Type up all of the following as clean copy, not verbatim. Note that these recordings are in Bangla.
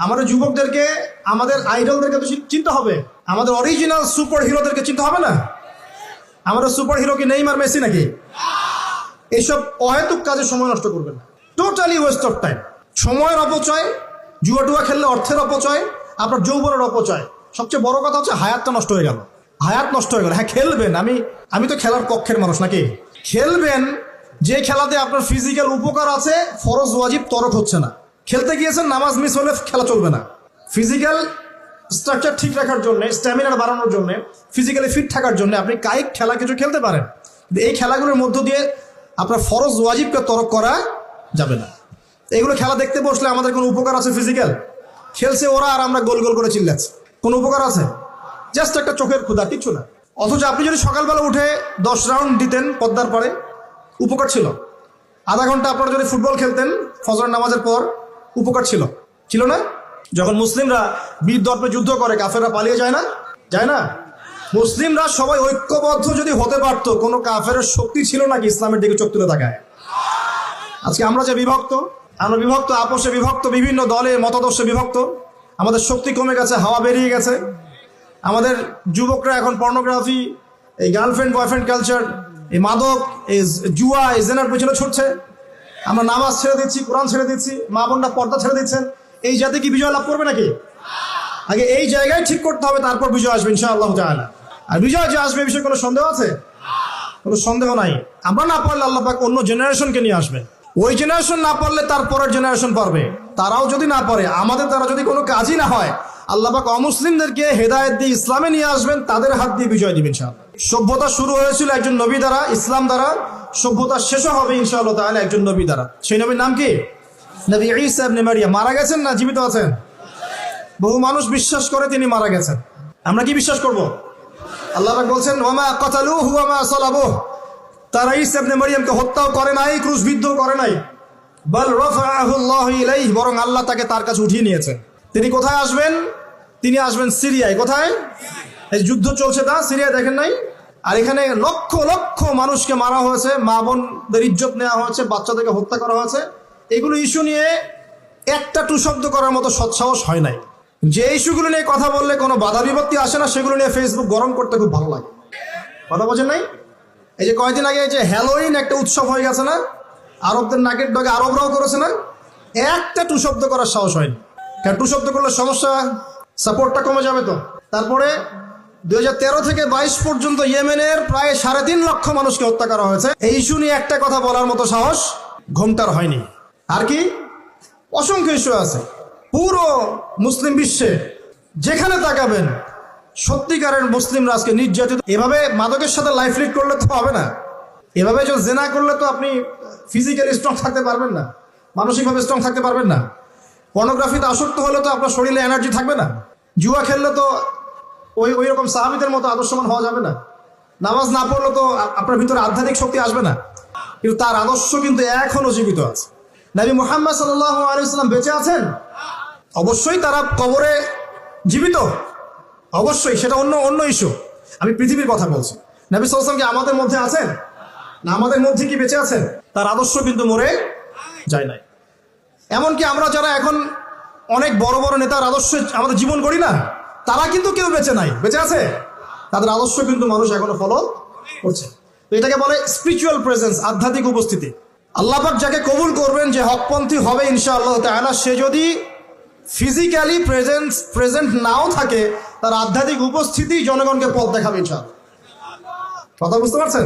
আমাদের যুবকদেরকে আমাদের আইডলদেরকে তো চিনতে হবে, আমাদের অরিজিনাল সুপার হিরোদেরকে চিনতে হবে না? আমাদের সুপার হিরো কি নেইমার, মেসি নাকি? এইসব অহেতুক কাজে সময় নষ্ট করবেন না, টোটালি ওয়েস্ট অফ টাইম। সময়ের অপচয়, জুয়া খেললে অর্থের অপচয়, আপনার যৌবনের অপচয়। সবচেয়ে বড় কথা হচ্ছে হায়াতটা নষ্ট হয়ে গেল, হায়াত নষ্ট হয়ে গেল। হ্যাঁ খেলবেন, আমি তো খেলার পক্ষের মানুষ নাকি? খেলবেন যে খেলাতে আপনার ফিজিক্যাল উপকার আছে, ফরজ ওয়াজিব তরক হচ্ছে না। খেলতে গিয়েছেন, নামাজ মিস হলে খেলা চলবে না। ফিজিক্যাল স্ট্রাকচার ঠিক রাখার জন্য, স্ট্যামিনা বাড়ানোর জন্য, ফিজিক্যালি ফিট থাকার জন্য আপনি কায়িক খেলা কিছু খেলতে পারেন, এই খেলাগুলোর মধ্য দিয়ে আপনার ফরজ ওয়াজিবকে তরক করা যাবে না। এগুলো খেলা দেখতে বসলে আমাদের কোনো উপকার আছে? ফিজিক্যাল খেলছে ওরা আর আমরা গোল গোল করে চিল্লাচ্ছি, কোনো উপকার আছে? জাস্ট একটা চোখের ক্ষুধা, কিচ্ছু না। অথচ আপনি যদি সকালবেলা উঠে 10 রাউন্ড দিতেন পদ্মার পরে, উপকার ছিল। আধা ঘন্টা আপনারা যদি ফুটবল খেলতেন ফজর নামাজের পর, উপকার ছিল, ছিল না? যখন মুসলিমরা বীর দর্পে যুদ্ধ করে, কাফেররা পালিয়ে যায় না? যায় না? মুসলিমরা সবাই ঐক্যবদ্ধ যদি হতে পারত, কোনো কাফেরের শক্তি ছিল নাকি ইসলামের দিকে চোখ তুলে তাকায়? আজকে আমরা যে বিভক্ত, আমরা বিভক্ত, আপোষে বিভক্ত, বিভিন্ন দলে মতাদর্শে বিভক্ত, আমাদের শক্তি কমে গেছে, হাওয়া বেরিয়ে গেছে। আমাদের যুবকরা এখন পর্নোগ্রাফি, এই গার্লফ্রেন্ড বয়ফ্রেন্ড কালচার, এই মাদক, এই জুয়া, এই জেনার পেছনে ছুটছে। আমরা নামাজ ছেড়ে দিচ্ছি, কোরআন ছেড়ে দিচ্ছি, মা বোনরা পর্দা ছেড়ে দিচ্ছেন। এই জাতি কি বিজয় লাভ করবে নাকি? আগে এই জায়গায় ঠিক করতে হবে, তারপর বিজয় আসবে ইনশাআল্লাহ তাআলা। আর বিজয় যে আসবে, বিষয়ে কোনো সন্দেহ আছে? কোনো সন্দেহ নাই। আমরা না পারলে আল্লাহ পাক অন্য জেনারেশনকে নিয়ে আসবে। ওই জেনারেশন না পারলে তার পরের জেনারেশন পারবে। তারাও যদি না পারে, আমাদের দ্বারা যদি কোনো কাজই না হয়, আল্লাহ পাক অমুসলিমদেরকে হেদায়েত দিয়ে ইসলামে নিয়ে আসবেন, তাদের হাত দিয়ে বিজয় দিবেন ইনশাআল্লাহ। সভ্যতা শুরু হয়েছিল একজন নবী দ্বারা, ইসলাম দ্বারা। সভ্যতা শেষও হবে ইনশাআল্লাহ তাআলা একজন নবী দ্বারা। সেই নবীর নাম কি? নবী ঈসা ইবনে মারইয়াম। মারা গেছেন না জীবিত আছেন? বহু মানুষ বিশ্বাস করে তিনি মারা গেছেন। আমরা কি বিশ্বাস করব? আল্লাহ পাক বলছেন, ওয়ামা কাতালুহু ওয়ামা সালাবুহু, তারা ঈসা ইবনে মারইয়ামকে হত্যাও করে নাই, ক্রুশবিদ্ধও করে নাই। বাল রাফাআহু আল্লাহু ইলাইহি, বরং আল্লাহ তাকে তার কাছে উঠিয়ে নিয়েছেন। তিনি কোথায় আসবেন? তিনি আসবেন সিরিয়ায়। কোথায়? এই যুদ্ধ চলছে তা সিরিয়ায়, দেখেন নাই? আর এখানে লক্ষ লক্ষ মানুষকে মারা হয়েছে, মা বোনদের ইজ্জত নেওয়া হয়েছে, বাচ্চাদেরকে হত্যা করা হয়েছে। এগুলো ইস্যু নিয়ে একটা টু শব্দ করার মতো সৎসাহস হয় নাই। যে ইস্যুগুলো নিয়ে কথা বললে কোনো বাধা বিপত্তি আসে না, সেগুলো নিয়ে ফেসবুক গরম করতে খুব ভালো লাগে। কথা বোঝেন নাই? এই যে কয়েকদিন আগে যে হ্যালোইন একটা উৎসব হয়ে গেছে না, আরবদের নাকের ডগে আরবরাও করেছে না, একটা টু শব্দ করার সাহস হয়নি। কারণ টু শব্দ করলে সমস্যা, সাপোর্টটা কমে যাবে। তো তারপরে 2013 থেকে 22 পর্যন্ত ইয়েমেনের প্রায় 3.5 লক্ষ মানুষকে হত্যা করা হয়েছে। এই ইস্যু নিয়ে একটা কথা বলার মতো সাহস ঘোমটার হয়নি। আর কি অসংখ্য ইস্যু আছে পুরো মুসলিম বিশ্বে, যেখানে তাকাবেন সত্যিকারের মুসলিমরা আজকে নির্যাতিত। এভাবে মাদকের সাথে লাইফ লিড করলে তো হবে না। এভাবে যে জেনা করলে তো আপনি ফিজিক্যালি স্ট্রং থাকতে পারবেন না, মানসিকভাবে স্ট্রং থাকতে পারবেন না। পর্নোগ্রাফিতে আসক্ত হলে তো আপনার শরীরে এনার্জি থাকবে না। জুয়া খেললে তো ওই রকম সাহাবীদের মতো আদর্শমান হওয়া যাবে না। নামাজ না পড়লে তো আপনার ভিতরে আধ্যাত্মিক শক্তি আসবে না। কিন্তু তার আদর্শ কিন্তু এখনো জীবিত আছে। নবী মুহাম্মদ সাল্লাল্লাহু আলাইহি ওয়াসাল্লাম বেঁচে আছেন? অবশ্যই তারা কবরে জীবিত, অবশ্যই, সেটা অন্য ইস্যু। আমি পৃথিবীর কথা বলছি। নবী সাল্লাল্লাহু আলাইহি ওয়াসাল্লাম কি আমাদের মধ্যে আছেন না? আমাদের মধ্যে কি বেঁচে আছেন? তার আদর্শ কিন্তু মরে যায় নাই। এমনকি আমরা যারা এখন অনেক বড় বড় নেতার আদর্শে আমাদের জীবন করি না, তারা কিন্তু কেউ বেঁচে নাই, বেঁচে আছে। তাদের আদর্শ কিন্তু মানুষ এখনো ফলো করছে। তো এটাকে বলে স্পিরিচুয়াল প্রেজেন্স, আধ্যাত্মিক উপস্থিতি। আল্লাহ পাক যাকে কবুল করবেন, যে হকপন্থী হবে ইনশাআল্লাহ তাআলা, সে যদি ফিজিক্যালি প্রেজেন্ট নাও থাকে, তার আধ্যাত্মিক উপস্থিতি জনগণকে পথ দেখাবে ইনশাআল্লাহ। কথা বুঝতে পারছেন?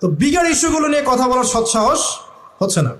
তো বিগার ইস্যুগুলো নিয়ে কথা বলার সৎসাহস হচ্ছে না।